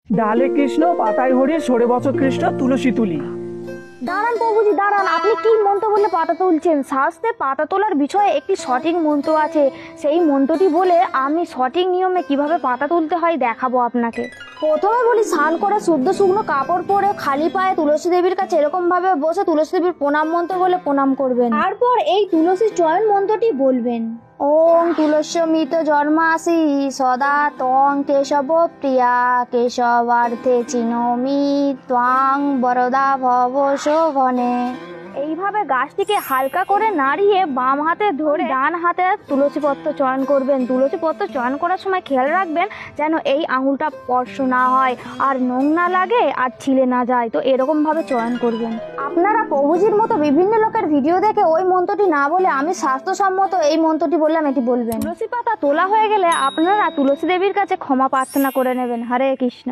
ডালে কৃষ্ণ, পাতায় হরি, সরে বছর কৃষ্ণ, তুলসী তুলি। দাঁড়ান প্রভুজি দাঁড়ান, আপনি কি মন্ত্র বলে পাতা তুলছেন? শাস্ত্রে পাতা তোলার বিষয়ে একটি সঠিক মন্ত্র আছে, সেই মন্ত্রটি বলে আমি সঠিক নিয়মে কিভাবে পাতা তুলতে হয় দেখাবো আপনাকে। প্রথমে বলি, স্নান করে শুদ্ধ শুকনো কাপড় পরে খালি পায়ে তুলসী দেবীর কাছে এরকম ভাবে বসে তুলসী দেবীর প্রণাম মন্ত্র বলে প্রণাম করবেন। তারপর এই তুলসী চয়ন মন্ত্রটি বলবেন, ওম তুলস্যমিত জন্মাসি সদা তং কেশব প্রিয়া কেশবার্থে চিনোমি ত্বাং বরদা ভব শোভনে। এইভাবে গাছটিকে হালকা করে নাড়িয়ে বাম হাতে ধরে ডান হাতে তুলসী পত্র চয়ন করবেন। তুলসী পত্র চয়ন করার সময় খেয়াল রাখবেন যেন এই আঙুলটা স্পর্শ না হয়, আর নোং না লাগে, আর ছিলে না যায়। তো এরকম ভাবে চয়ন করবেন। আপনারা প্রভুজির মতো বিভিন্ন লোকের ভিডিও দেখে ওই মন্ত্রটি না বলে আমি স্বাস্থ্যসম্মত এই মন্ত্রটি বললাম, এটি বলবেন। তুলসী পাতা তোলা হয়ে গেলে আপনারা তুলসী দেবীর কাছে ক্ষমা প্রার্থনা করে নেবেন। হরে কৃষ্ণ।